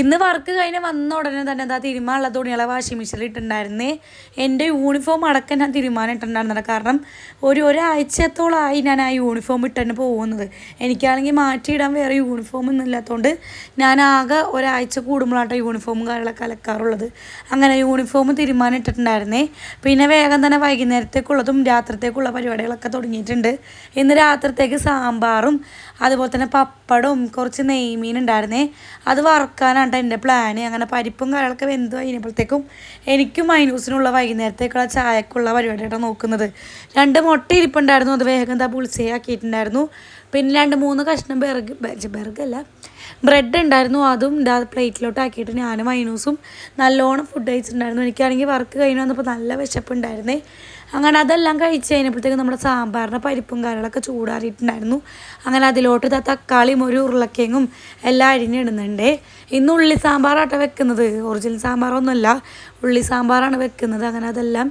ഇന്ന് വർക്ക് കഴിഞ്ഞ് വന്ന ഉടനെ തന്നെ എന്താ തിരുമാനുള്ള തുണികളെ വാഷിംഗ് മെഷീനിൽ ഇട്ടുണ്ടായിരുന്നേ. എൻ്റെ യൂണിഫോം അടക്കം ഞാൻ തീരുമാനം ഇട്ടിട്ടുണ്ടായിരുന്നില്ല. കാരണം ഒരാഴ്ചത്തോളമായി ഞാൻ ആ യൂണിഫോം ഇട്ട് തന്നെ പോകുന്നത്. എനിക്കാണെങ്കിൽ മാറ്റിയിടാൻ വേറെ യൂണിഫോം ഒന്നും ഇല്ലാത്തതുകൊണ്ട് ഞാൻ ആകെ ഒരാഴ്ച കൂടുമ്പോഴാട്ടോ യൂണിഫോമും കാര്യങ്ങളൊക്കെ അലക്കാറുള്ളത്. അങ്ങനെ യൂണിഫോം തീരുമാനം ഇട്ടിട്ടുണ്ടായിരുന്നേ. പിന്നെ വേഗം തന്നെ വൈകുന്നേരത്തേക്കുള്ളതും രാത്രിത്തേക്കുള്ള പരിപാടികളൊക്കെ തുടങ്ങിയിട്ടുണ്ട്. ഇന്ന് രാത്രിത്തേക്ക് സാമ്പാറും അതുപോലെ തന്നെ പപ്പടവും കുറച്ച് നെയ്മീൻ ഉണ്ടായിരുന്നേ. അത് വറുക്കാനാണ് എൻ്റെ പ്ലാന്. അങ്ങനെ പരിപ്പും കാര്യങ്ങളൊക്കെ വെന്ത് കഴിഞ്ഞപ്പോഴത്തേക്കും എനിക്കും മൈനൂസിനുള്ള വൈകുന്നേരത്തേക്കുള്ള ചായക്കുള്ള പരിപാടിയായിട്ടാണ് നോക്കുന്നത്. 2 മുട്ട ഇരിപ്പുണ്ടായിരുന്നു. അത് വേഗം എന്താ പുളിസയാക്കിയിട്ടുണ്ടായിരുന്നു. പിന്നെ 2-3 കഷ്ണം ബെർഗല്ല ബ്രെഡ് ഉണ്ടായിരുന്നു. അതും ഇതാ പ്ലേറ്റിലോട്ട് ആക്കിയിട്ട് ഞാനും മൈനൂസും നല്ലോണം ഫുഡ് കഴിച്ചിട്ടുണ്ടായിരുന്നു. എനിക്കാണെങ്കിൽ വർക്ക് കഴിഞ്ഞ് വന്നപ്പോൾ നല്ല വിശപ്പുണ്ടായിരുന്നേ. അങ്ങനെ അതെല്ലാം കഴിച്ച് കഴിഞ്ഞപ്പോഴത്തേക്കും നമ്മുടെ സാമ്പാറിൻ്റെ പരിപ്പും കാര്യങ്ങളൊക്കെ ചൂടാറിയിട്ടുണ്ടായിരുന്നു. അങ്ങനെ അതിലോട്ട് തക്കാളിയും ഒരു ഉരുളക്കിഴങ്ങും എല്ലാം അരിഞ്ഞിടുന്നുണ്ട്. ഇന്ന് ഉള്ളി സാമ്പാറാട്ടോ വെക്കുന്നത്. ഒറിജിനൽ സാമ്പാറൊന്നുമല്ല, ഉള്ളി സാമ്പാറാണ് വെക്കുന്നത്. അങ്ങനെ അതെല്ലാം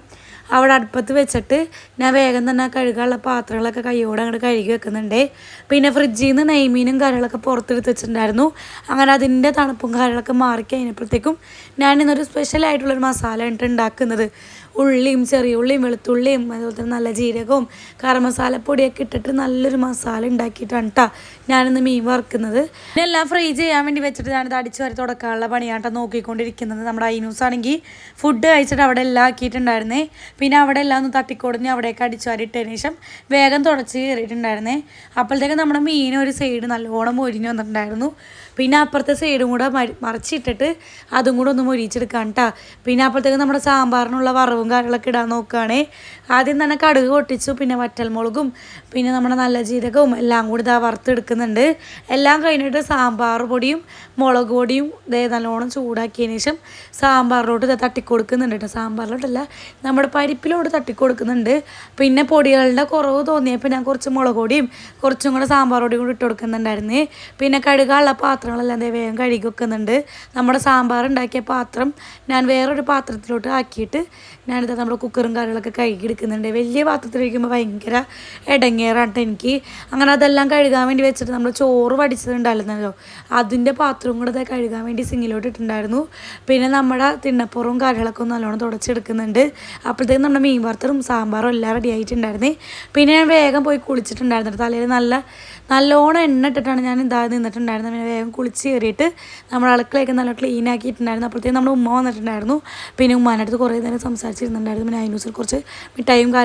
അവിടെ അടുപ്പത്ത് വെച്ചിട്ട് ഞാൻ വേഗം തന്നെ കഴുകാനുള്ള പാത്രങ്ങളൊക്കെ കൈയോടെ അങ്ങോട്ട് കഴുകി വെക്കുന്നുണ്ട്. പിന്നെ ഫ്രിഡ്ജിൽ നിന്ന് നെയ്മീനും കാര്യങ്ങളൊക്കെ പുറത്തെടുത്ത് വെച്ചിട്ടുണ്ടായിരുന്നു. അങ്ങനെ അതിൻ്റെ തണുപ്പും കാര്യങ്ങളൊക്കെ മാറിക്കഴിഞ്ഞപ്പോഴത്തേക്കും ഞാൻ ഇന്നൊരു സ്പെഷ്യലായിട്ടുള്ളൊരു മസാല ഇട്ട് ഉണ്ടാക്കുന്നത്. ഉള്ളിയും ചെറിയ ഉള്ളിയും വെളുത്തുള്ളിയും അതുപോലെ തന്നെ നല്ല ജീരകവും കറി മസാലപ്പൊടിയൊക്കെ ഇട്ടിട്ട് നല്ലൊരു മസാല ഉണ്ടാക്കിയിട്ടാണ് കേട്ടോ ഞാനിന്ന് മീൻ വറുക്കുന്നത്. എല്ലാം ഫ്രൈ ചെയ്യാൻ വേണ്ടി വെച്ചിട്ട് ഞാനിത് അടിച്ച് വരി തുടക്കാനുള്ള പണിയാട്ടോ നോക്കിക്കൊണ്ടിരിക്കുന്നത്. നമ്മുടെ ഐനൂസ് ആണെങ്കിൽ ഫുഡ് കഴിച്ചിട്ട് അവിടെ എല്ലാം ആക്കിയിട്ടുണ്ടായിരുന്നേ. പിന്നെ അവിടെ എല്ലാം ഒന്ന് തട്ടിക്കൊടുഞ്ഞ് അവിടേക്ക് അടിച്ചു വരിട്ടതിന് ശേഷം വേഗം തുടച്ച് കയറിയിട്ടുണ്ടായിരുന്നേ. അപ്പോഴത്തേക്കും നമ്മുടെ മീൻ ഒരു സൈഡ് നല്ലോണം മൊരിഞ്ഞ് വന്നിട്ടുണ്ടായിരുന്നു. പിന്നെ അപ്പുറത്തെ സൈഡും കൂടെ മറിച്ചിട്ടിട്ട് അതും കൂടെ ഒന്ന് മൊരിച്ചെടുക്കാം കേട്ടോ. പിന്നെ അപ്പോഴത്തേക്കും നമ്മുടെ സാമ്പാറിനുള്ള വറവും കാര്യങ്ങളൊക്കെ ഇടാൻ നോക്കുകയാണേ. ആദ്യം തന്നെ കടുക് പൊട്ടിച്ചു. പിന്നെ വറ്റൽമുളകും പിന്നെ നമ്മുടെ നല്ല ജീരകവും എല്ലാം കൂടി ഇതാ വറുത്തെടുക്കുന്നുണ്ട്. എല്ലാം കഴിഞ്ഞിട്ട് സാമ്പാർ പൊടിയും മുളക് പൊടിയും നല്ലോണം ചൂടാക്കിയതിന് ശേഷം സാമ്പാറിലോട്ട് ഇത് തട്ടിക്കൊടുക്കുന്നുണ്ട് കേട്ടോ. സാമ്പാറിലോട്ടല്ല, നമ്മുടെ പരിപ്പിലോട്ട് തട്ടിക്കൊടുക്കുന്നുണ്ട്. പിന്നെ പൊടികളുടെ കുറവ് തോന്നിയപ്പോൾ ഞാൻ കുറച്ച് മുളക് പൊടിയും കുറച്ചും കൂടെ സാമ്പാർ പൊടിയും കൂടി ഇട്ട് കൊടുക്കുന്നുണ്ടായിരുന്നേ. പിന്നെ കഴുകാനുള്ള പാത്രങ്ങളെല്ലാം വേഗം കഴുകി വെക്കുന്നുണ്ട്. നമ്മുടെ സാമ്പാർ ഉണ്ടാക്കിയ പാത്രം ഞാൻ വേറൊരു പാത്രത്തിലോട്ട് ആക്കിയിട്ട് ഞാനിത് നമ്മുടെ കുക്കറും കാര്യങ്ങളൊക്കെ കഴുകി എടുക്കുന്നുണ്ട്. വലിയ പാത്രത്തിൽ വയ്ക്കുമ്പോൾ ഭയങ്കര ഇടങ്ങേറാണ് എനിക്ക്. അങ്ങനെ അതെല്ലാം കഴുകാൻ വേണ്ടി വെച്ചിട്ട് നമ്മൾ ചോറ് വടിച്ചതുണ്ടായിരുന്നല്ലോ, അതിൻ്റെ പാത്രവും കൂടെ കഴുകാൻ വേണ്ടി സിങ്ങിലോട്ട് ഇട്ടിട്ടുണ്ടായിരുന്നു. പിന്നെ നമ്മുടെ തിണ്ണപ്പുറവും കാര്യങ്ങളൊക്കെ ഒന്ന് നല്ലോണം തുടച്ചെടുക്കുന്നുണ്ട്. അപ്പോഴത്തേക്കും നമ്മുടെ മീൻ വറുത്തതും സാമ്പാറും എല്ലാം റെഡി ആയിട്ടുണ്ടായിരുന്നേ. പിന്നെ ഞാൻ വേഗം പോയി കുളിച്ചിട്ടുണ്ടായിരുന്നു. തലയിൽ നല്ലോണം എണ്ണ ഇട്ടിട്ടാണ് ഞാൻ നിന്നിട്ടുണ്ടായിരുന്നത്. പിന്നെ വേഗം കുളിച്ച് കയറിയിട്ട് നമ്മുടെ അടുക്കളയൊക്കെ നല്ല ക്ലീൻ ആക്കിയിട്ടുണ്ടായിരുന്നു. അപ്പോഴത്തേക്കും നമ്മുടെ ഉമ്മ വന്നിട്ടുണ്ടായിരുന്നു. പിന്നെ ഉമ്മാൻ്റെ അടുത്ത് കുറേ നേരം സംസാരിച്ചിരുന്നുണ്ടായിരുന്നു. പിന്നെ അതിനനുസരിച്ച് കുറച്ച് മിഠായും